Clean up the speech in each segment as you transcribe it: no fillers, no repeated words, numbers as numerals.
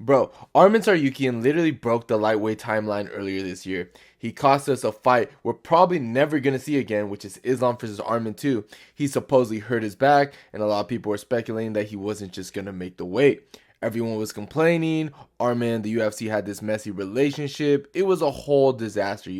Bro, Arman Tsarukyan literally broke the lightweight timeline earlier this year. He cost us a fight we're probably never going to see again, which is Islam versus Arman 2. He supposedly hurt his back, and a lot of people were speculating that he wasn't just going to make the weight. Everyone was complaining. Arman and the UFC had this messy relationship. It was a whole disaster.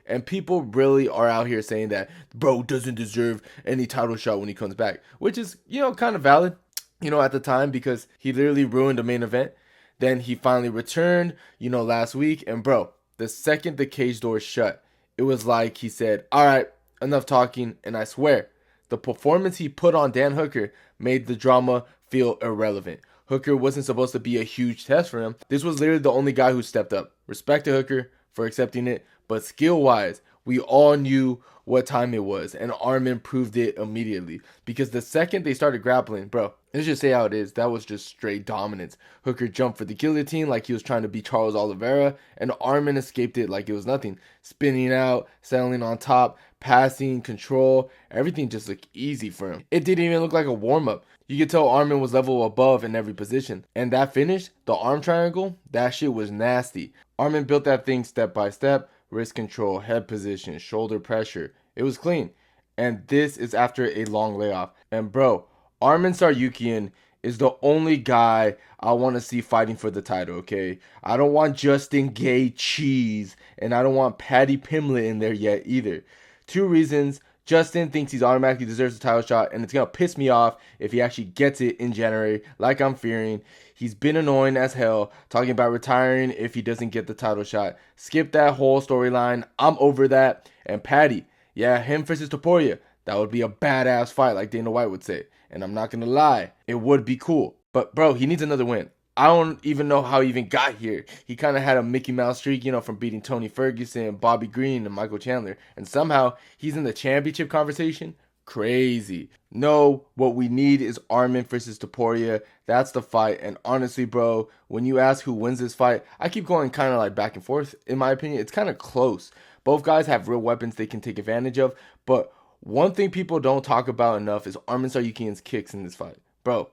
And people really are out here saying that bro doesn't deserve any title shot when he comes back, which is, kind of valid, at the time because he literally ruined the main event. Then he finally returned, last week. And bro, the second the cage door shut, it was like he said, all right, enough talking. And I swear, the performance he put on Dan Hooker made the drama feel irrelevant. Hooker wasn't supposed to be a huge test for him. This was literally the only guy who stepped up. Respect to Hooker for accepting it. But skill-wise, we all knew what time it was, and Arman proved it immediately. Because the second they started grappling, bro, let's just say how it is, that was just straight dominance. Hooker jumped for the guillotine like he was trying to be Charles Oliveira, and Arman escaped it like it was nothing. Spinning out, settling on top, passing, control, everything just looked easy for him. It didn't even look like a warm-up. You could tell Arman was level above in every position. And that finish, the arm triangle, that shit was nasty. Arman built that thing step by step. Wrist control, head position, shoulder pressure. It was clean. And this is after a long layoff. And bro, Arman Tsarukyan is the only guy I want to see fighting for the title, okay? I don't want Justin Gay Cheese, and I don't want Paddy Pimblett in there yet either. Two reasons. Justin thinks he's automatically deserves a title shot, and it's going to piss me off if he actually gets it in January, like I'm fearing. He's been annoying as hell, talking about retiring if he doesn't get the title shot. Skip that whole storyline. I'm over that. And Paddy, yeah, him versus Topuria. That would be a badass fight, like Dana White would say. And I'm not going to lie, it would be cool. But bro, he needs another win. I don't even know how he even got here. He kind of had a Mickey Mouse streak, from beating Tony Ferguson, Bobby Green, and Michael Chandler. And somehow, he's in the championship conversation? Crazy. No, what we need is Arman versus Topuria. That's the fight. And honestly, bro, when you ask who wins this fight, I keep going kind of like back and forth. In my opinion, it's kind of close. Both guys have real weapons they can take advantage of. But one thing people don't talk about enough is Arman Tsarukyan's kicks in this fight. Bro,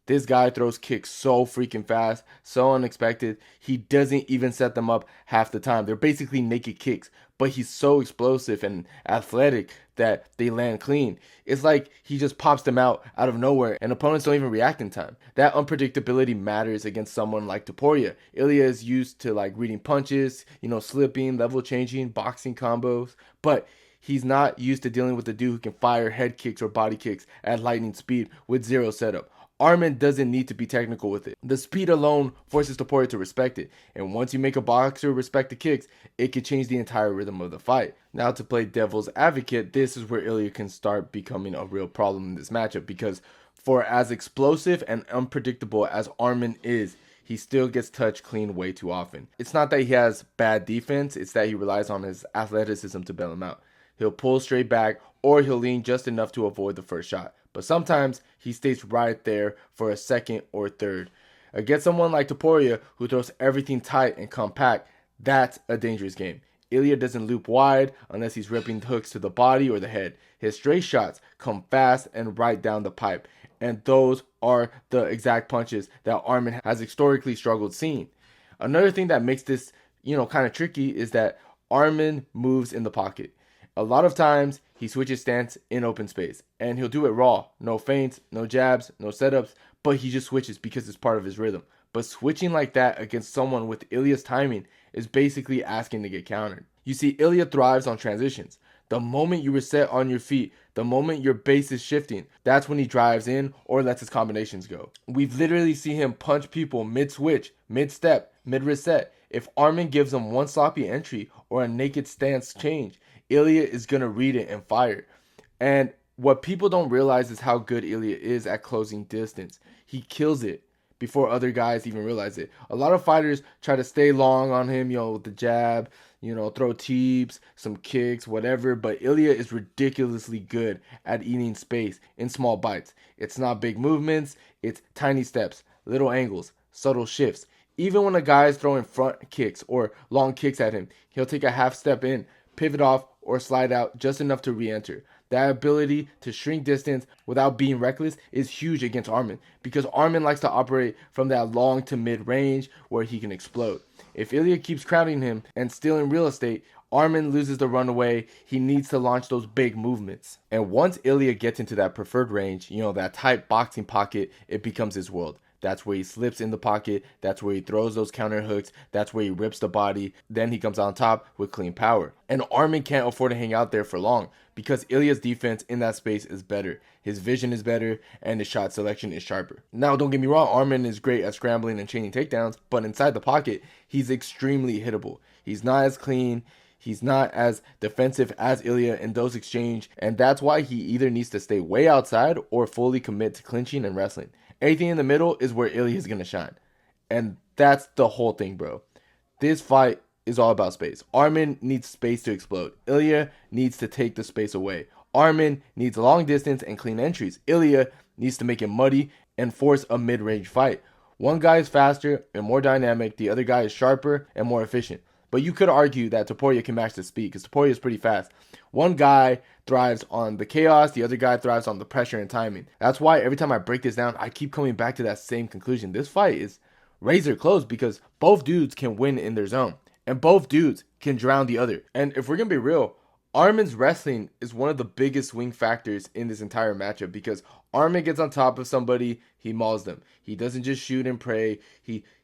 this guy throws kicks so freaking fast, so unexpected. He doesn't even set them up half the time. They're basically naked kicks, but he's so explosive and athletic that they land clean. It's like he just pops them out of nowhere, and opponents don't even react in time. That unpredictability matters against someone like Topuria. Ilia is used to reading punches, slipping, level changing, boxing combos, but he's not used to dealing with a dude who can fire head kicks or body kicks at lightning speed with zero setup. Arman doesn't need to be technical with it. The speed alone forces Topuria to respect it. And once you make a boxer respect the kicks, it could change the entire rhythm of the fight. Now to play devil's advocate, this is where Ilia can start becoming a real problem in this matchup because for as explosive and unpredictable as Arman is, he still gets touched clean way too often. It's not that he has bad defense, it's that he relies on his athleticism to bail him out. He'll pull straight back or he'll lean just enough to avoid the first shot. But sometimes he stays right there for a second or third. Against someone like Topuria who throws everything tight and compact, that's a dangerous game. Ilia doesn't loop wide unless he's ripping hooks to the body or the head. His straight shots come fast and right down the pipe. And those are the exact punches that Arman has historically struggled seeing. Another thing that makes this, kind of tricky is that Arman moves in the pocket. A lot of times, he switches stance in open space, and he'll do it raw. No feints, no jabs, no setups, but he just switches because it's part of his rhythm. But switching like that against someone with Ilia's timing is basically asking to get countered. You see, Ilia thrives on transitions. The moment you reset on your feet, the moment your base is shifting, that's when he drives in or lets his combinations go. We've literally seen him punch people mid-switch, mid-step, mid-reset. If Arman gives him one sloppy entry or a naked stance change, Ilia is going to read it and fire. And what people don't realize is how good Ilia is at closing distance. He kills it before other guys even realize it. A lot of fighters try to stay long on him, with the jab, throw teeps, some kicks, whatever. But Ilia is ridiculously good at eating space in small bites. It's not big movements. It's tiny steps, little angles, subtle shifts. Even when a guy is throwing front kicks or long kicks at him, he'll take a half step in, pivot off, or slide out just enough to re-enter. That ability to shrink distance without being reckless is huge against Arman, because Arman likes to operate from that long to mid range where he can explode. If Ilia keeps crowding him and stealing real estate, Arman loses the runaway. He needs to launch those big movements. And once Ilia gets into that preferred range, that tight boxing pocket, it becomes his world. That's where he slips in the pocket. That's where he throws those counter hooks. That's where he rips the body. Then he comes on top with clean power. And Arman can't afford to hang out there for long, because Ilia's defense in that space is better. His vision is better, and his shot selection is sharper. Now, don't get me wrong, Arman is great at scrambling and chaining takedowns, but inside the pocket, he's extremely hittable. He's not as clean. He's not as defensive as Ilia in those exchanges, and that's why he either needs to stay way outside or fully commit to clinching and wrestling. Anything in the middle is where Ilia is going to shine. And that's the whole thing, bro. This fight is all about space. Arman needs space to explode. Ilia needs to take the space away. Arman needs long distance and clean entries. Ilia needs to make it muddy and force a mid-range fight. One guy is faster and more dynamic. The other guy is sharper and more efficient. But you could argue that Topuria can match the speed, because Topuria is pretty fast. One guy thrives on the chaos, the other guy thrives on the pressure and timing. That's why every time I break this down, I keep coming back to that same conclusion. This fight is razor close because both dudes can win in their zone, and both dudes can drown the other. And if we're going to be real, Arman's wrestling is one of the biggest swing factors in this entire matchup, because Arman gets on top of somebody, he mauls them. He doesn't just shoot and pray.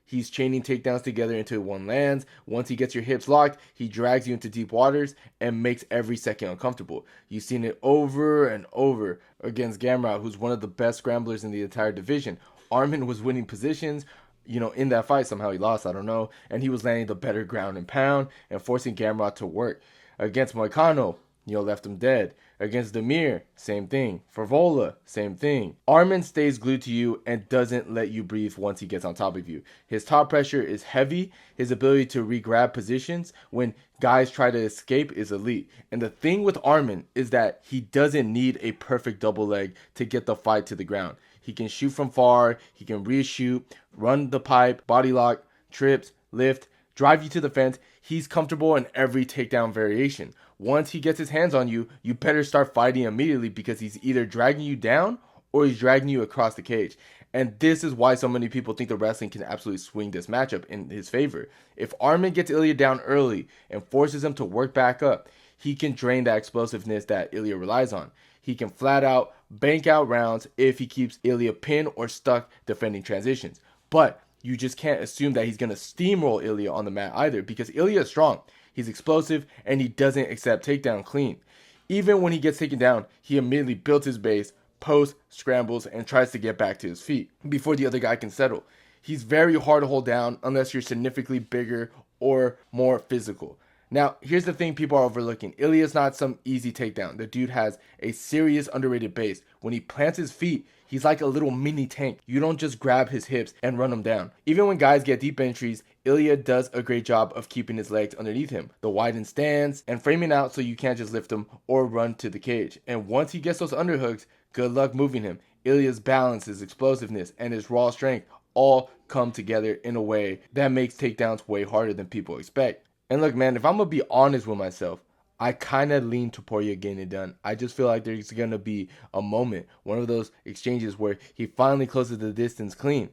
He's chaining takedowns together until one lands. Once he gets your hips locked, he drags you into deep waters and makes every second uncomfortable. You've seen it over and over against Gamrot, who's one of the best scramblers in the entire division. Arman was winning positions, in that fight. Somehow he lost, I don't know. And he was landing the better ground and pound and forcing Gamrot to work. Against Moicano, left him dead. Against Demir, same thing. Favola, same thing. Arman stays glued to you and doesn't let you breathe once he gets on top of you. His top pressure is heavy. His ability to re-grab positions when guys try to escape is elite. And the thing with Arman is that he doesn't need a perfect double leg to get the fight to the ground. He can shoot from far. He can reshoot, run the pipe, body lock, trips, lift, drive you to the fence. He's comfortable in every takedown variation. Once he gets his hands on you, you better start fighting immediately, because he's either dragging you down or he's dragging you across the cage. And this is why so many people think the wrestling can absolutely swing this matchup in his favor. If Arman gets Ilia down early and forces him to work back up, he can drain that explosiveness that Ilia relies on. He can flat out bank out rounds if he keeps Ilia pinned or stuck defending transitions. But you just can't assume that he's going to steamroll Ilia on the mat either, because Ilia is strong. He's explosive, and he doesn't accept takedown clean. Even when he gets taken down, he immediately builds his base, posts, scrambles, and tries to get back to his feet before the other guy can settle. He's very hard to hold down unless you're significantly bigger or more physical. Now, here's the thing people are overlooking. Ilia's not some easy takedown. The dude has a serious underrated base. When he plants his feet, he's like a little mini tank. You don't just grab his hips and run him down. Even when guys get deep entries, Ilia does a great job of keeping his legs underneath him. The widened stance and framing out so you can't just lift him or run to the cage. And once he gets those underhooks, good luck moving him. Ilia's balance, his explosiveness, and his raw strength all come together in a way that makes takedowns way harder than people expect. And look, man, if I'm going to be honest with myself, I kind of lean Topuria getting it done. I just feel like there's going to be a moment, one of those exchanges where he finally closes the distance clean.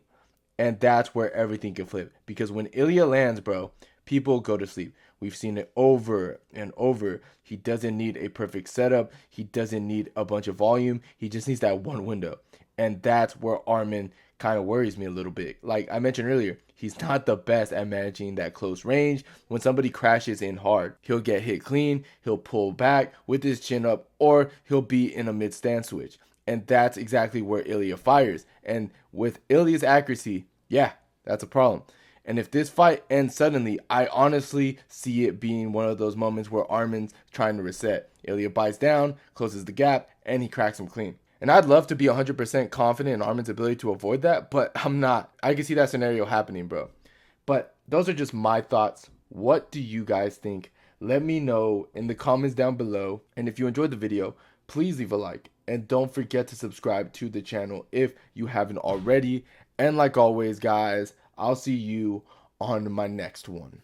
And that's where everything can flip. Because when Ilia lands, bro, people go to sleep. We've seen it over and over. He doesn't need a perfect setup. He doesn't need a bunch of volume. He just needs that one window. And that's where Arman kind of worries me a little bit. Like I mentioned earlier, he's not the best at managing that close range. When somebody crashes in hard, he'll get hit clean, he'll pull back with his chin up, or he'll be in a mid-stance switch. And that's exactly where Ilia fires. And with Ilia's accuracy, yeah, that's a problem. And if this fight ends suddenly, I honestly see it being one of those moments where Arman's trying to reset. Ilia bites down, closes the gap, and he cracks him clean. And I'd love to be 100% confident in Arman's ability to avoid that, but I'm not. I can see that scenario happening, bro. But those are just my thoughts. What do you guys think? Let me know in the comments down below. And if you enjoyed the video, please leave a like. And don't forget to subscribe to the channel if you haven't already. And like always, guys, I'll see you on my next one.